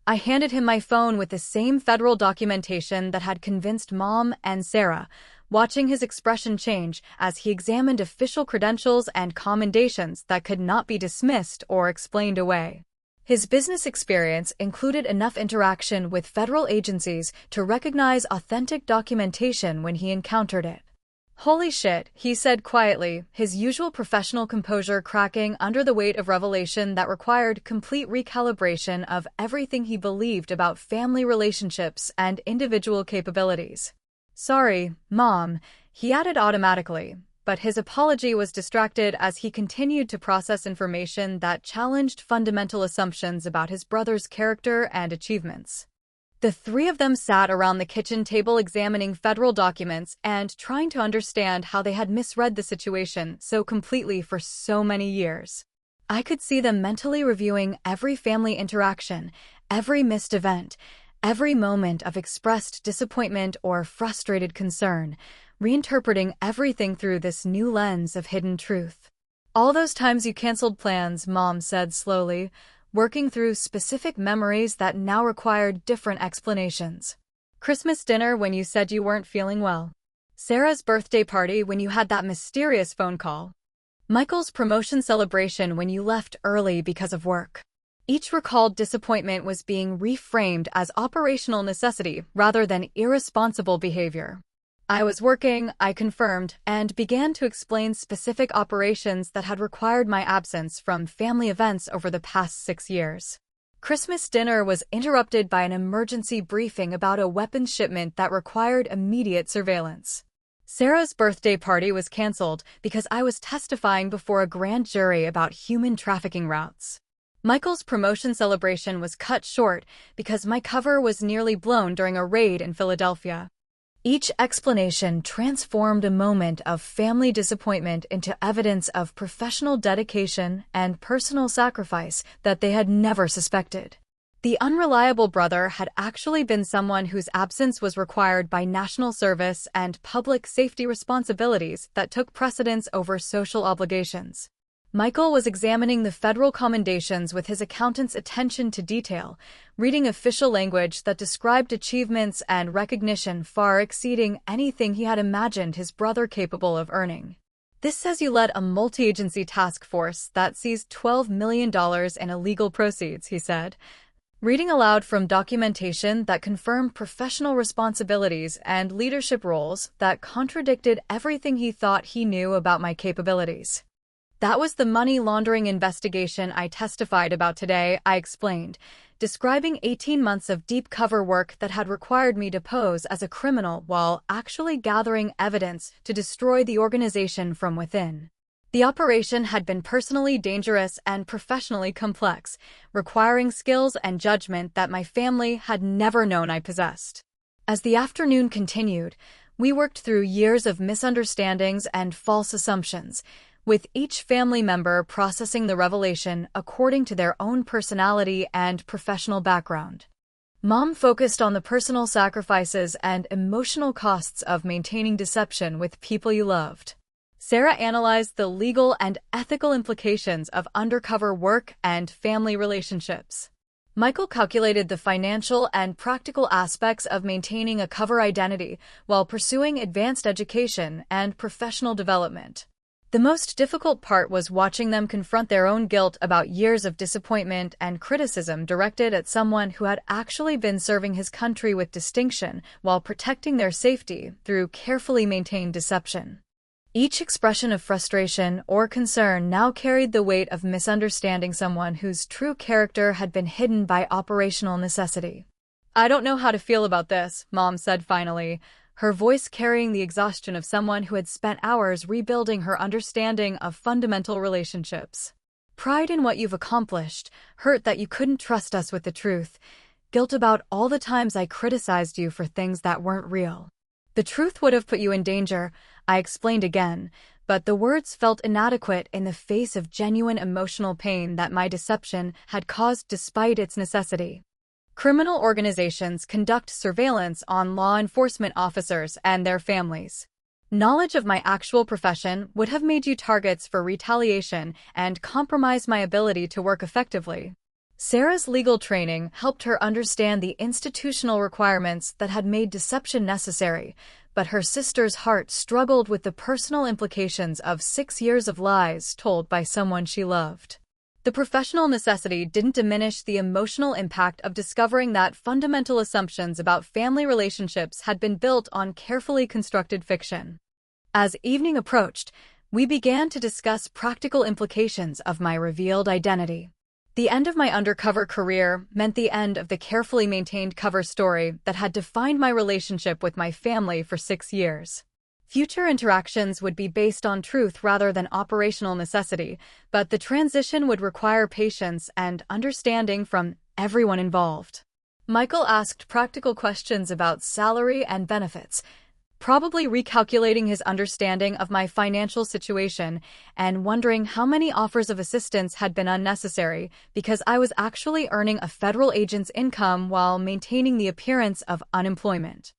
I handed him my phone with the same federal documentation that had convinced Mom and Sarah, watching his expression change as he examined official credentials and commendations that could not be dismissed or explained away. His business experience included enough interaction with federal agencies to recognize authentic documentation when he encountered it. "Holy shit," he said quietly, his usual professional composure cracking under the weight of revelation that required complete recalibration of everything he believed about family relationships and individual capabilities. "Sorry, Mom," he added automatically, but his apology was distracted as he continued to process information that challenged fundamental assumptions about his brother's character and achievements. The three of them sat around the kitchen table examining federal documents and trying to understand how they had misread the situation so completely for so many years. I could see them mentally reviewing every family interaction, every missed event, every moment of expressed disappointment or frustrated concern, reinterpreting everything through this new lens of hidden truth. "All those times you canceled plans," Mom said slowly, working through specific memories that now required different explanations. "Christmas dinner when you said you weren't feeling well. Sarah's birthday party when you had that mysterious phone call. Michael's promotion celebration when you left early because of work." Each recalled disappointment was being reframed as operational necessity rather than irresponsible behavior. I was working, I confirmed, and began to explain specific operations that had required my absence from family events over the past 6 years. Christmas dinner was interrupted by an emergency briefing about a weapons shipment that required immediate surveillance. Sarah's birthday party was canceled because I was testifying before a grand jury about human trafficking routes. Michael's promotion celebration was cut short because my cover was nearly blown during a raid in Philadelphia. Each explanation transformed a moment of family disappointment into evidence of professional dedication and personal sacrifice that they had never suspected. The unreliable brother had actually been someone whose absence was required by national service and public safety responsibilities that took precedence over social obligations. Michael was examining the federal commendations with his accountant's attention to detail, reading official language that described achievements and recognition far exceeding anything he had imagined his brother capable of earning. "This says you led a multi-agency task force that seized $12 million in illegal proceeds," he said, reading aloud from documentation that confirmed professional responsibilities and leadership roles that contradicted everything he thought he knew about my capabilities. "That was the money laundering investigation I testified about today," I explained, describing 18 months of deep cover work that had required me to pose as a criminal while actually gathering evidence to destroy the organization from within. The operation had been personally dangerous and professionally complex, requiring skills and judgment that my family had never known I possessed. As the afternoon continued, we worked through years of misunderstandings and false assumptions, with each family member processing the revelation according to their own personality and professional background. Mom focused on the personal sacrifices and emotional costs of maintaining deception with people you loved. Sarah analyzed the legal and ethical implications of undercover work and family relationships. Michael calculated the financial and practical aspects of maintaining a cover identity while pursuing advanced education and professional development. The most difficult part was watching them confront their own guilt about years of disappointment and criticism directed at someone who had actually been serving his country with distinction while protecting their safety through carefully maintained deception. Each expression of frustration or concern now carried the weight of misunderstanding someone whose true character had been hidden by operational necessity. "I don't know how to feel about this," Mom said finally, her voice carrying the exhaustion of someone who had spent hours rebuilding her understanding of fundamental relationships. "Pride in what you've accomplished, hurt that you couldn't trust us with the truth, guilt about all the times I criticized you for things that weren't real. The truth would have put you in danger," I explained again, but the words felt inadequate in the face of genuine emotional pain that my deception had caused despite its necessity. Criminal organizations conduct surveillance on law enforcement officers and their families. Knowledge of my actual profession would have made you targets for retaliation and compromise my ability to work effectively. Sarah's legal training helped her understand the institutional requirements that had made deception necessary, but her sister's heart struggled with the personal implications of 6 years of lies told by someone she loved. The professional necessity didn't diminish the emotional impact of discovering that fundamental assumptions about family relationships had been built on carefully constructed fiction. As evening approached, we began to discuss practical implications of my revealed identity. The end of my undercover career meant the end of the carefully maintained cover story that had defined my relationship with my family for 6 years. Future interactions would be based on truth rather than operational necessity, but the transition would require patience and understanding from everyone involved. Michael asked practical questions about salary and benefits, probably recalculating his understanding of my financial situation and wondering how many offers of assistance had been unnecessary because I was actually earning a federal agent's income while maintaining the appearance of unemployment.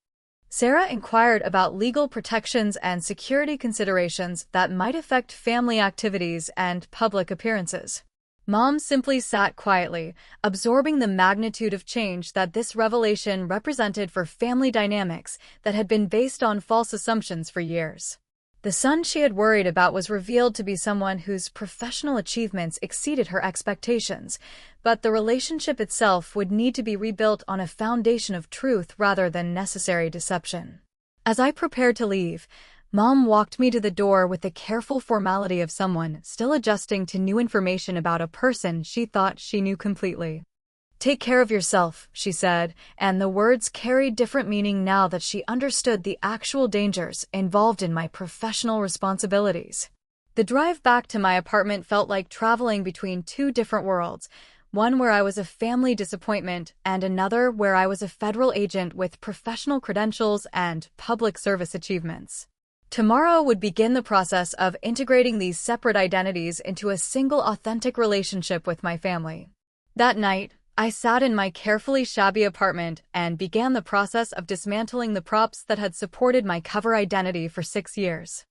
Sarah inquired about legal protections and security considerations that might affect family activities and public appearances. Mom simply sat quietly, absorbing the magnitude of change that this revelation represented for family dynamics that had been based on false assumptions for years. The son she had worried about was revealed to be someone whose professional achievements exceeded her expectations, but the relationship itself would need to be rebuilt on a foundation of truth rather than necessary deception. As I prepared to leave, Mom walked me to the door with the careful formality of someone still adjusting to new information about a person she thought she knew completely. "Take care of yourself," she said, and the words carried different meaning now that she understood the actual dangers involved in my professional responsibilities. The drive back to my apartment felt like traveling between two different worlds, one where I was a family disappointment and another where I was a federal agent with professional credentials and public service achievements. Tomorrow would begin the process of integrating these separate identities into a single authentic relationship with my family. That night, I sat in my carefully shabby apartment and began the process of dismantling the props that had supported my cover identity for 6 years.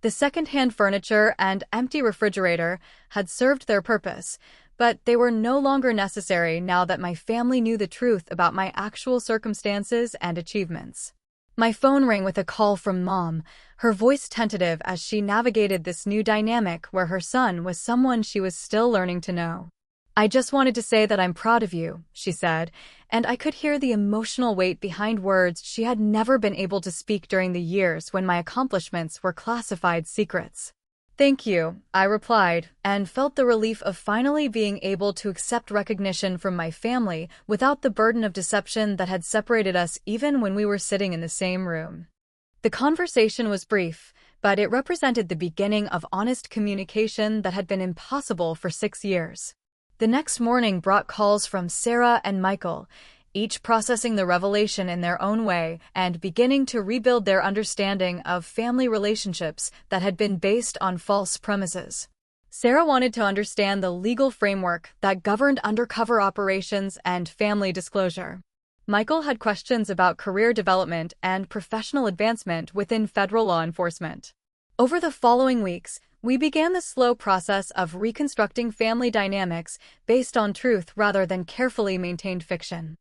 The second-hand furniture and empty refrigerator had served their purpose, but they were no longer necessary now that my family knew the truth about my actual circumstances and achievements. My phone rang with a call from Mom, her voice tentative as she navigated this new dynamic where her son was someone she was still learning to know. "I just wanted to say that I'm proud of you," she said, and I could hear the emotional weight behind words she had never been able to speak during the years when my accomplishments were classified secrets. "Thank you," I replied, and felt the relief of finally being able to accept recognition from my family without the burden of deception that had separated us even when we were sitting in the same room. The conversation was brief, but it represented the beginning of honest communication that had been impossible for 6 years. The next morning brought calls from Sarah and Michael, each processing the revelation in their own way and beginning to rebuild their understanding of family relationships that had been based on false premises. Sarah wanted to understand the legal framework that governed undercover operations and family disclosure. Michael had questions about career development and professional advancement within federal law enforcement. Over the following weeks, we began the slow process of reconstructing family dynamics based on truth rather than carefully maintained fiction.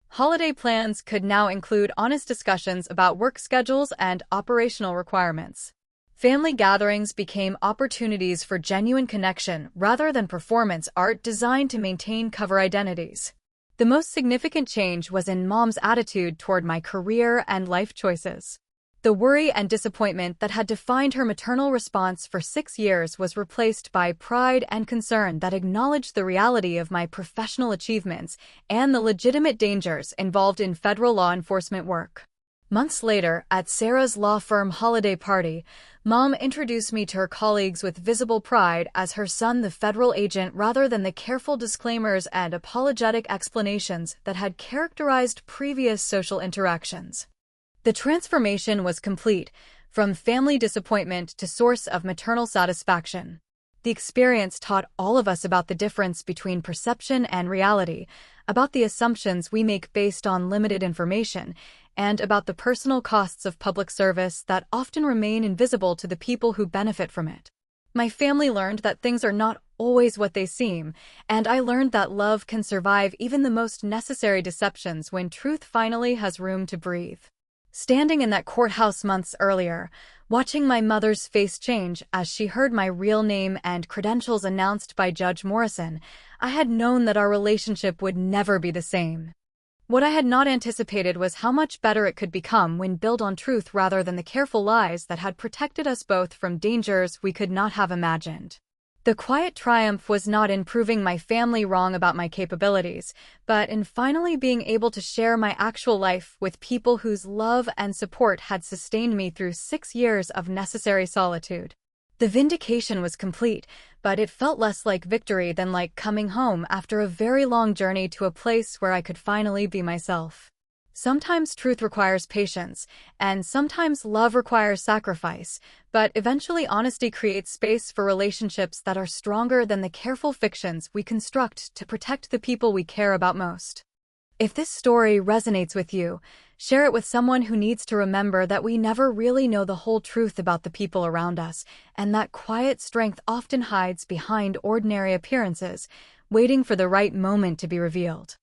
Holiday plans could now include honest discussions about work schedules and operational requirements. Family gatherings became opportunities for genuine connection rather than performance art designed to maintain cover identities. The most significant change was in Mom's attitude toward my career and life choices. The worry and disappointment that had defined her maternal response for 6 years was replaced by pride and concern that acknowledged the reality of my professional achievements and the legitimate dangers involved in federal law enforcement work. Months later, at Sarah's law firm holiday party, Mom introduced me to her colleagues with visible pride as her son the federal agent rather than the careful disclaimers and apologetic explanations that had characterized previous social interactions. The transformation was complete, from family disappointment to source of maternal satisfaction. The experience taught all of us about the difference between perception and reality, about the assumptions we make based on limited information, and about the personal costs of public service that often remain invisible to the people who benefit from it. My family learned that things are not always what they seem, and I learned that love can survive even the most necessary deceptions when truth finally has room to breathe. Standing in that courthouse months earlier, watching my mother's face change as she heard my real name and credentials announced by Judge Morrison, I had known that our relationship would never be the same. What I had not anticipated was how much better it could become when built on truth rather than the careful lies that had protected us both from dangers we could not have imagined. The quiet triumph was not in proving my family wrong about my capabilities, but in finally being able to share my actual life with people whose love and support had sustained me through 6 years of necessary solitude. The vindication was complete, but it felt less like victory than like coming home after a very long journey to a place where I could finally be myself. Sometimes truth requires patience, and sometimes love requires sacrifice, but eventually honesty creates space for relationships that are stronger than the careful fictions we construct to protect the people we care about most. If this story resonates with you, share it with someone who needs to remember that we never really know the whole truth about the people around us, and that quiet strength often hides behind ordinary appearances, waiting for the right moment to be revealed.